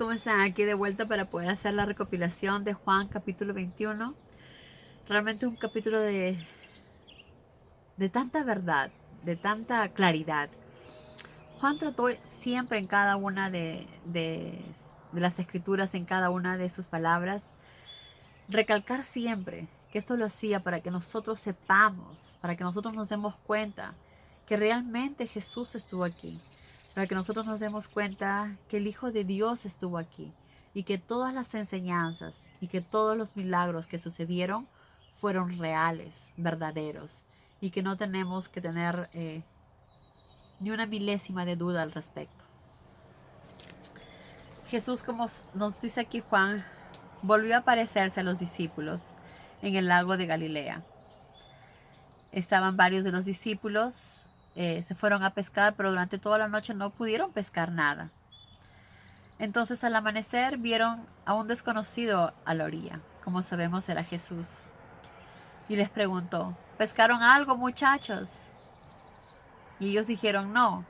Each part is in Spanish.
¿cómo están? Aquí de vuelta para poder hacer la recopilación de Juan capítulo 21. Realmente un capítulo de tanta verdad, de tanta claridad. Juan trató siempre en cada una de las escrituras, en cada una de sus palabras, recalcar siempre que esto lo hacía para que nosotros sepamos, para que nosotros nos demos cuenta que realmente Jesús estuvo aquí, para que nosotros nos demos cuenta que el Hijo de Dios estuvo aquí y que todas las enseñanzas y que todos los milagros que sucedieron fueron reales, verdaderos, y que no tenemos que tener ni una milésima de duda al respecto. Jesús, como nos dice aquí Juan, volvió a aparecerse a los discípulos en el lago de Galilea. Estaban varios de los discípulos, se fueron a pescar, pero durante toda la noche no pudieron pescar nada. Entonces al amanecer vieron a un desconocido a la orilla, como sabemos era Jesús, y les preguntó: ¿pescaron algo, muchachos? Y ellos dijeron: no.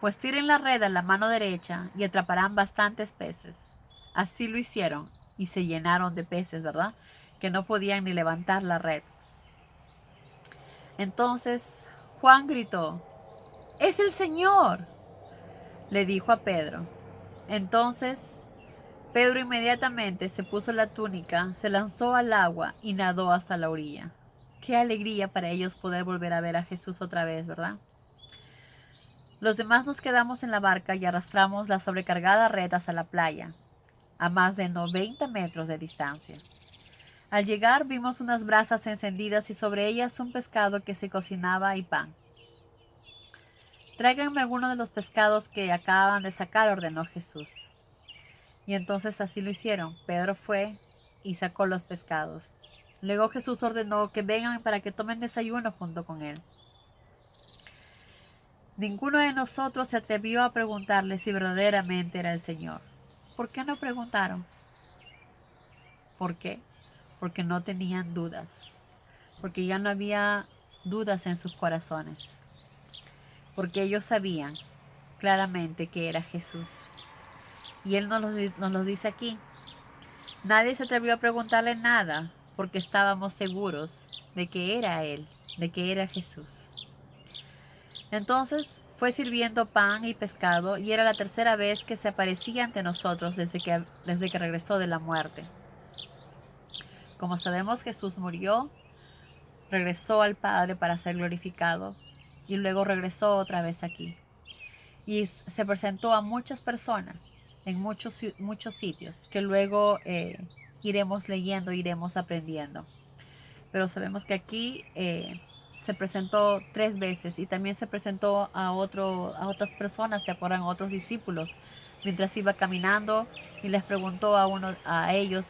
Pues tiren la red a la mano derecha y atraparán bastantes peces. Así lo hicieron y se llenaron de peces, ¿verdad? Que no podían ni levantar la red. Entonces Juan gritó: ¡es el Señor!, le dijo a Pedro. Entonces Pedro inmediatamente se puso la túnica, se lanzó al agua y nadó hasta la orilla. Qué alegría para ellos poder volver a ver a Jesús otra vez, ¿verdad? Los demás nos quedamos en la barca y arrastramos la sobrecargada red hasta la playa, a más de 90 metros de distancia. Al llegar vimos unas brasas encendidas y sobre ellas un pescado que se cocinaba y pan. Tráiganme alguno de los pescados que acaban de sacar, ordenó Jesús. Y entonces así lo hicieron. Pedro fue y sacó los pescados. Luego Jesús ordenó que vengan para que tomen desayuno junto con él. Ninguno de nosotros se atrevió a preguntarle si verdaderamente era el Señor. ¿Por qué no preguntaron? ¿Por qué? Porque no tenían dudas. Porque ya no había dudas en sus corazones. Porque ellos sabían claramente que era Jesús. Y Él nos lo dice aquí. Nadie se atrevió a preguntarle nada porque estábamos seguros de que era Él, de que era Jesús. Entonces fue sirviendo pan y pescado y era la tercera vez que se aparecía ante nosotros desde que regresó de la muerte. Como sabemos, Jesús murió, regresó al Padre para ser glorificado y luego regresó otra vez aquí. Y se presentó a muchas personas en muchos sitios que luego iremos leyendo, iremos aprendiendo. Pero sabemos que aquí se presentó 3 veces y también se presentó a otras personas, ¿se acuerdan? Otros discípulos, mientras iba caminando y les preguntó a ellos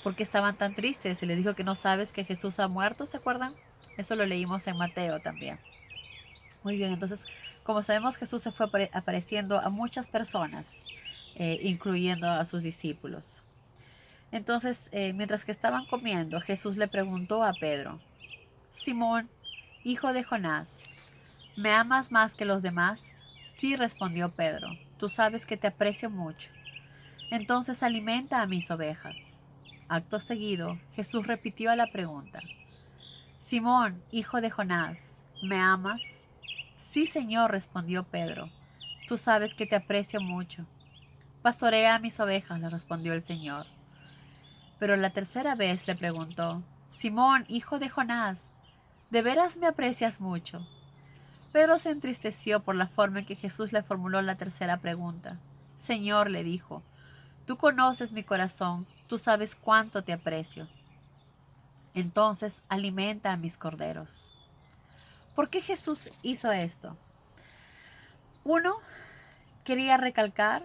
por qué estaban tan tristes y les dijo que no sabes que Jesús ha muerto, ¿se acuerdan? Eso lo leímos en Mateo también. Muy bien, entonces, como sabemos, Jesús se fue apareciendo a muchas personas, incluyendo a sus discípulos. Entonces, mientras que estaban comiendo, Jesús le preguntó a Pedro: Simón, hijo de Jonás, ¿me amas más que los demás? Sí, respondió Pedro, tú sabes que te aprecio mucho. Entonces alimenta a mis ovejas. Acto seguido, Jesús repitió la pregunta: Simón, hijo de Jonás, ¿me amas? Sí, Señor, respondió Pedro, tú sabes que te aprecio mucho. Pastorea a mis ovejas, le respondió el Señor. Pero la tercera vez le preguntó: Simón, hijo de Jonás, ¿de veras me aprecias mucho? Pedro se entristeció por la forma en que Jesús le formuló la tercera pregunta. Señor, le dijo, tú conoces mi corazón, tú sabes cuánto te aprecio. Entonces alimenta a mis corderos. ¿Por qué Jesús hizo esto? Uno, quería recalcar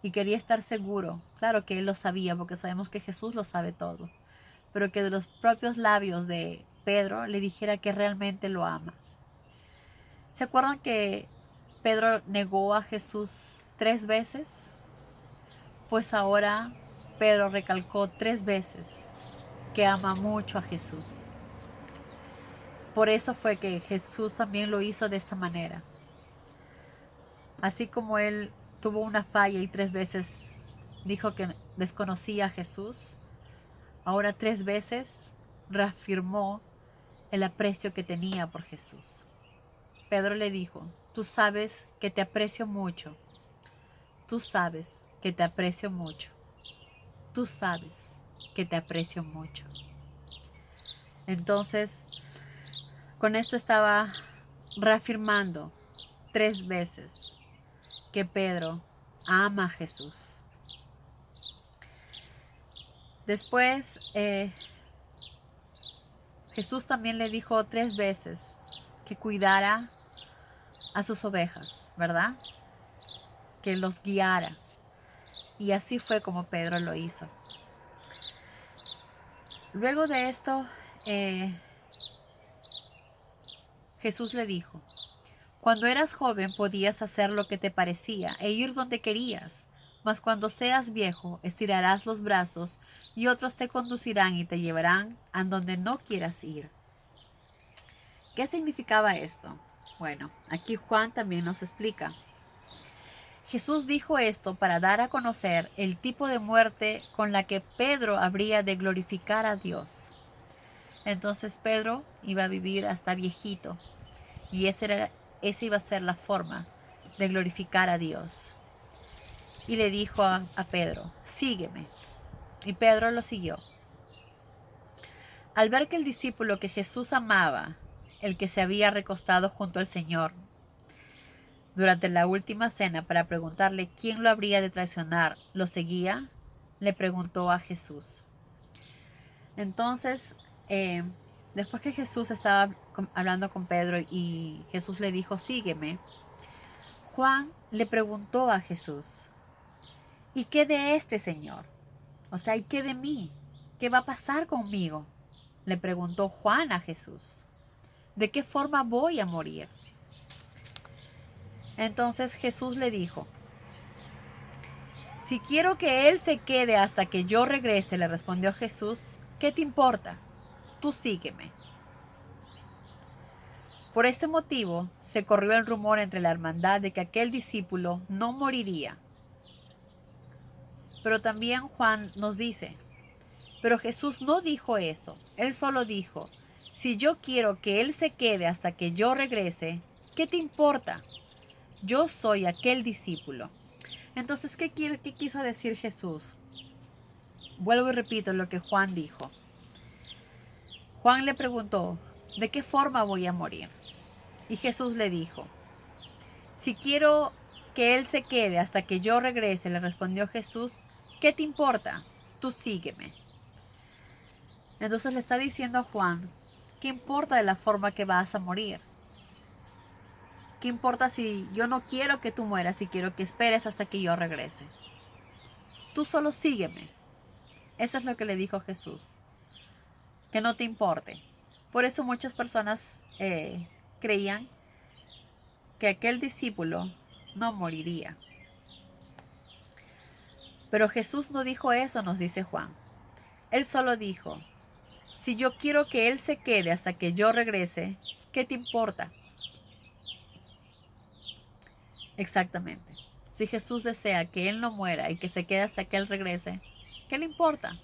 y quería estar seguro. Claro que él lo sabía, porque sabemos que Jesús lo sabe todo. Pero que de los propios labios de Pedro le dijera que realmente lo ama. ¿Se acuerdan que Pedro negó a Jesús 3 veces? Pues ahora Pedro recalcó 3 veces que ama mucho a Jesús. Por eso fue que Jesús también lo hizo de esta manera. Así como él tuvo una falla y 3 veces dijo que desconocía a Jesús, ahora 3 veces reafirmó el aprecio que tenía por Jesús. Pedro le dijo: tú sabes que te aprecio mucho. Tú sabes que te aprecio mucho. Tú sabes que te aprecio mucho. Entonces, con esto estaba reafirmando 3 veces que Pedro ama a Jesús. Después, Jesús también le dijo 3 veces que cuidara a sus ovejas, ¿verdad? Que los guiara. Y así fue como Pedro lo hizo. Luego de esto, Jesús le dijo: cuando eras joven podías hacer lo que te parecía e ir donde querías, mas cuando seas viejo estirarás los brazos y otros te conducirán y te llevarán a donde no quieras ir. ¿Qué significaba esto? Bueno, aquí Juan también nos explica. Jesús dijo esto para dar a conocer el tipo de muerte con la que Pedro habría de glorificar a Dios. Entonces Pedro iba a vivir hasta viejito, y esa iba a ser la forma de glorificar a Dios. Y le dijo a Pedro: sígueme. Y Pedro lo siguió. Al ver que el discípulo que Jesús amaba, el que se había recostado junto al Señor durante la última cena para preguntarle quién lo habría de traicionar, lo seguía, le preguntó a Jesús. Entonces, después que Jesús estaba hablando con Pedro y Jesús le dijo: sígueme, Juan le preguntó a Jesús: ¿y qué de este Señor? O sea, ¿y qué de mí? ¿Qué va a pasar conmigo? Le preguntó Juan a Jesús. ¿De qué forma voy a morir? Entonces Jesús le dijo: si quiero que Él se quede hasta que yo regrese, le respondió Jesús, ¿qué te importa? Tú sígueme. Por este motivo se corrió el rumor entre la hermandad de que aquel discípulo no moriría. Pero también Juan nos dice: pero Jesús no dijo eso. Él solo dijo: si yo quiero que Él se quede hasta que yo regrese, ¿qué te importa? Yo soy aquel discípulo. Entonces, ¿qué quiso decir Jesús? Vuelvo y repito lo que Juan dijo. Juan le preguntó: ¿de qué forma voy a morir? Y Jesús le dijo: si quiero que Él se quede hasta que yo regrese, le respondió Jesús, ¿qué te importa? Tú sígueme. Entonces le está diciendo a Juan: ¿qué importa de la forma que vas a morir? ¿Qué importa si yo no quiero que tú mueras y quiero que esperes hasta que yo regrese? Tú solo sígueme. Eso es lo que le dijo Jesús. Que no te importe. Por eso muchas personas creían que aquel discípulo no moriría. Pero Jesús no dijo eso, nos dice Juan. Él solo dijo: si yo quiero que Él se quede hasta que yo regrese, ¿qué te importa? Exactamente. Si Jesús desea que Él no muera y que se quede hasta que Él regrese, ¿qué le importa?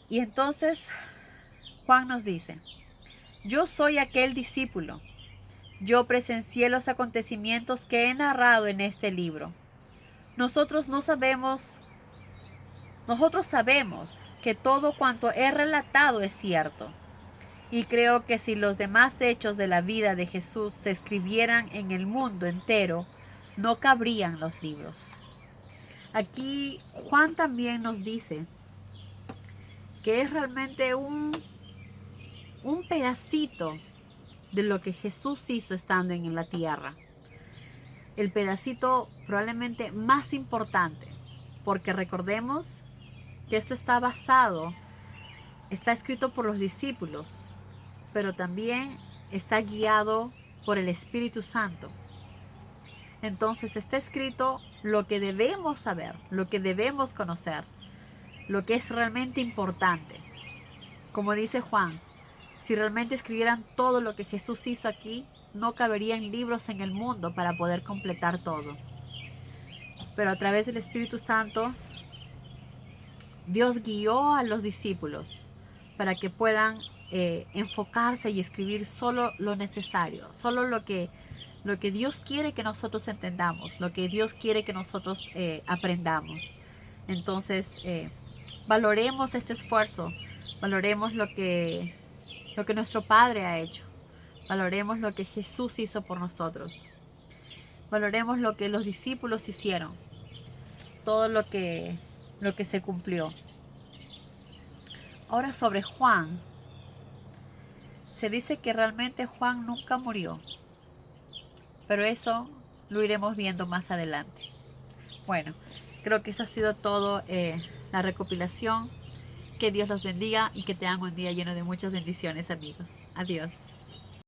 Y entonces Juan nos dice: yo soy aquel discípulo. Yo presencié los acontecimientos que he narrado en este libro. Nosotros sabemos que todo cuanto he relatado es cierto. Y creo que si los demás hechos de la vida de Jesús se escribieran en el mundo entero, no cabrían los libros. Aquí Juan también nos dice que es realmente un pedacito de lo que Jesús hizo estando en la tierra. El pedacito probablemente más importante, porque recordemos que esto está escrito por los discípulos, pero también está guiado por el Espíritu Santo. Entonces está escrito lo que debemos saber, lo que debemos conocer, lo que es realmente importante. Como dice Juan, si realmente escribieran todo lo que Jesús hizo aquí, no caberían libros en el mundo para poder completar todo. Pero a través del Espíritu Santo, Dios guió a los discípulos para que puedan enfocarse y escribir solo lo necesario, solo lo que Dios quiere que nosotros entendamos, lo que Dios quiere que nosotros aprendamos. Entonces, valoremos este esfuerzo, valoremos lo que nuestro Padre ha hecho, valoremos lo que Jesús hizo por nosotros, valoremos lo que los discípulos hicieron, todo lo que se cumplió. Ahora sobre Juan, se dice que realmente Juan nunca murió, pero eso lo iremos viendo más adelante. Bueno, creo que eso ha sido todo, la recopilación. Que Dios los bendiga y que tengan un día lleno de muchas bendiciones, amigos. Adiós.